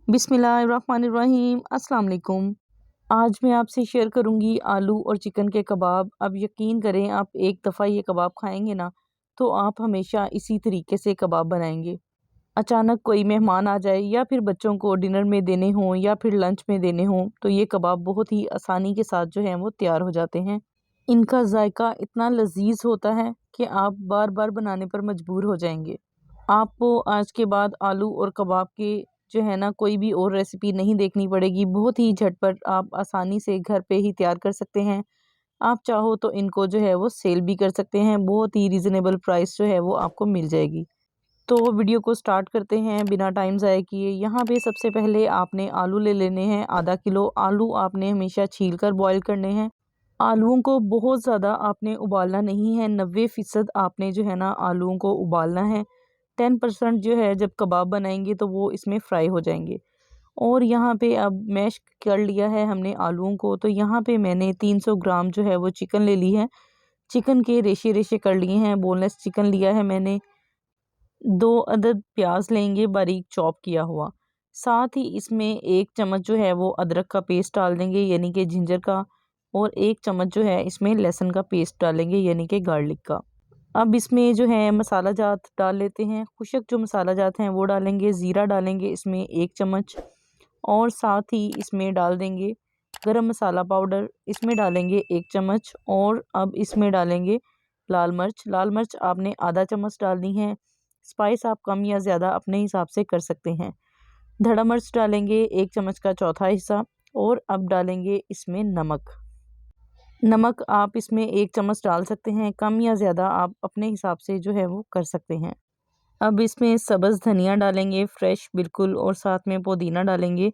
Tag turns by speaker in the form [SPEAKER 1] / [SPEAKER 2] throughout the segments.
[SPEAKER 1] बिस्मिल्लाहिर्रहमानिर्रहीम। अस्सलाम वालेकुम। आज मैं आपसे शेयर करूंगी आलू और चिकन के कबाब। अब यकीन करें, आप एक दफ़ा ये कबाब खाएंगे ना तो आप हमेशा इसी तरीके से कबाब बनाएंगे। अचानक कोई मेहमान आ जाए या फिर बच्चों को डिनर में देने हों या फिर लंच में देने हों तो ये कबाब बहुत ही आसानी के साथ जो है वो तैयार हो जाते हैं। इनका जायका इतना लजीज होता है कि आप बार बार बनाने पर मजबूर हो जाएंगे। आपको आज के बाद आलू और कबाब के जो है ना कोई भी और रेसिपी नहीं देखनी पड़ेगी। बहुत ही झटपट आप आसानी से घर पे ही तैयार कर सकते हैं। आप चाहो तो इनको जो है वो सेल भी कर सकते हैं। बहुत ही रीज़नेबल प्राइस जो है वो आपको मिल जाएगी। तो वीडियो को स्टार्ट करते हैं बिना टाइम ज़ाया किए। यहाँ पे सबसे पहले आपने आलू ले लेने हैं। आधा किलो आलू आपने हमेशा छील कर बॉयल करने हैं। आलूओं को बहुत ज़्यादा आपने उबालना नहीं है। 90% आपने जो है ना आलूओं को उबालना है। 10% जो है जब कबाब बनाएंगे तो वो इसमें फ्राई हो जाएंगे। और यहाँ पे अब मैश कर लिया है हमने आलूओं को। तो यहाँ पे मैंने 300 ग्राम जो है वो चिकन ले ली है। चिकन के रेशे रेशे कर लिए हैं। बोनलेस चिकन लिया है मैंने। 2 अदद प्याज लेंगे बारीक चॉप किया हुआ। साथ ही इसमें 1 चम्मच जो है वो अदरक का पेस्ट डाल देंगे यानी कि जिंजर का। और 1 चम्मच जो है इसमें लहसुन का पेस्ट डालेंगे यानी कि गार्लिक का। अब इसमें जो है मसाला जात डाल लेते हैं। खुशक जो मसाला जात हैं वो डालेंगे। ज़ीरा डालेंगे इसमें 1 चम्मच। और साथ ही इसमें डाल देंगे गरम मसाला पाउडर। इसमें डालेंगे 1 चम्मच। और अब इसमें डालेंगे लाल मिर्च। लाल मिर्च आपने आधा चम्मच डालनी है। स्पाइस आप कम या ज़्यादा अपने हिसाब से कर सकते हैं। धड़ा मिर्च डालेंगे 1 चम्मच का चौथा हिस्सा। और अब डालेंगे इसमें नमक। नमक आप इसमें 1 चम्मच डाल सकते हैं। कम या ज़्यादा आप अपने हिसाब से जो है वो कर सकते हैं। अब इसमें सब्ज़ धनिया डालेंगे फ्रेश बिल्कुल। और साथ में पुदीना डालेंगे।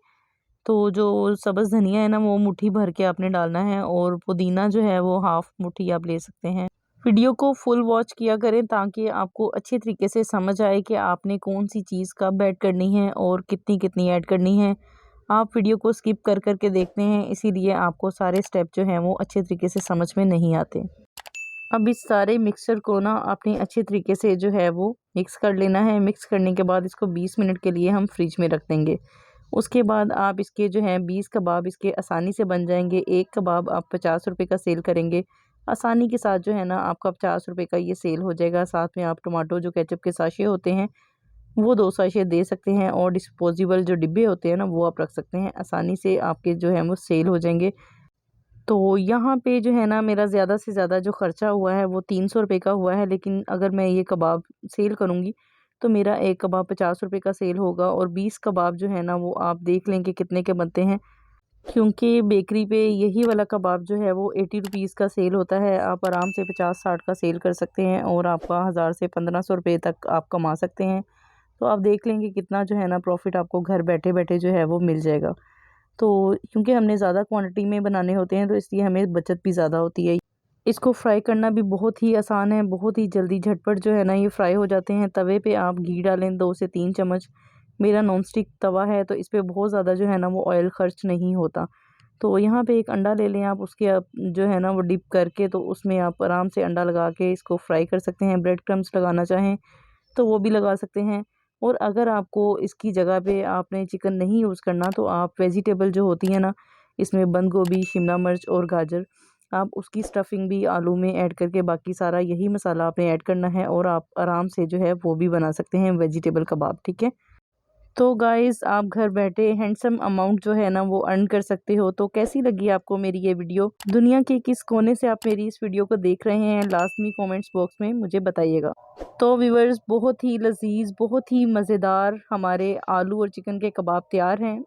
[SPEAKER 1] तो जो सब्ज़ धनिया है ना वो मुट्ठी भर के आपने डालना है। और पुदीना जो है वो हाफ मुट्ठी आप ले सकते हैं। वीडियो को फुल वॉच किया करें ताकि आपको अच्छे तरीके से समझ आए कि आपने कौन सी चीज़ कब ऐड करनी है और कितनी कितनी ऐड करनी है। आप वीडियो को स्किप कर करके देखते हैं, इसीलिए आपको सारे स्टेप जो हैं वो अच्छे तरीके से समझ में नहीं आते। अब इस सारे मिक्सचर को ना आपने अच्छे तरीके से जो है वो मिक्स कर लेना है। मिक्स करने के बाद इसको 20 मिनट के लिए हम फ्रिज में रख देंगे। उसके बाद आप इसके जो हैं 20 कबाब इसके आसानी से बन जाएंगे। एक कबाब आप 50 रुपये का सेल करेंगे। आसानी के साथ जो है ना आपका 50 रुपये का ये सेल हो जाएगा। साथ में आप टमाटो जो केचप के साशे होते हैं वो 2 साशे दे सकते हैं। और डिस्पोजेबल जो डिब्बे होते हैं ना वो आप रख सकते हैं। आसानी से आपके जो है वो सेल हो जाएंगे। तो यहाँ पे जो है ना मेरा ज़्यादा से ज़्यादा जो ख़र्चा हुआ है वो 300 रुपये का हुआ है। लेकिन अगर मैं ये कबाब सेल करूँगी तो मेरा एक कबाब 50 रुपये का सेल होगा। और 20 कबाब जो है ना वो आप देख लें कि कितने के बनते हैं। क्योंकि बेकरी पे यही वाला कबाब जो है वो 80 रुपीज़ का सेल होता है। आप आराम से 50-60 का सेल कर सकते हैं और आपका 1000 से 1500 रुपये तक आप कमा सकते हैं। तो आप देख लेंगे कितना जो है ना प्रॉफिट आपको घर बैठे बैठे जो है वो मिल जाएगा। तो क्योंकि हमने ज़्यादा क्वांटिटी में बनाने होते हैं तो इसलिए हमें बचत भी ज़्यादा होती है। इसको फ्राई करना भी बहुत ही आसान है। बहुत ही जल्दी झटपट जो है ना ये फ्राई हो जाते हैं। तवे पे आप घी डालें 2 से 3 चम्मच। मेरा नॉन स्टिक तवा है तो इस पे बहुत ज़्यादा जो है ना वो ऑयल खर्च नहीं होता। तो यहाँ पे एक अंडा ले लें आप। उसके आप जो है ना वो डिप करके तो उसमें आप आराम से अंडा लगा के इसको फ्राई कर सकते हैं। ब्रेड क्रम्स लगाना चाहें तो वो भी लगा सकते हैं। और अगर आपको इसकी जगह पे आपने चिकन नहीं यूज़ करना तो आप वेजिटेबल जो होती है ना इसमें बंद गोभी, शिमला मिर्च और गाजर, आप उसकी स्टफिंग भी आलू में ऐड करके बाकी सारा यही मसाला आपने ऐड करना है। और आप आराम से जो है वो भी बना सकते हैं वेजिटेबल कबाब। ठीक है। तो गाइज़ आप घर बैठे हैंडसम अमाउंट जो है ना वो अर्न कर सकते हो। तो कैसी लगी आपको मेरी ये वीडियो? दुनिया के किस कोने से आप मेरी इस वीडियो को देख रहे हैं लाजमी कमेंट्स बॉक्स में मुझे बताइएगा। तो व्यूअर्स बहुत ही लजीज बहुत ही मज़ेदार हमारे आलू और चिकन के कबाब तैयार हैं।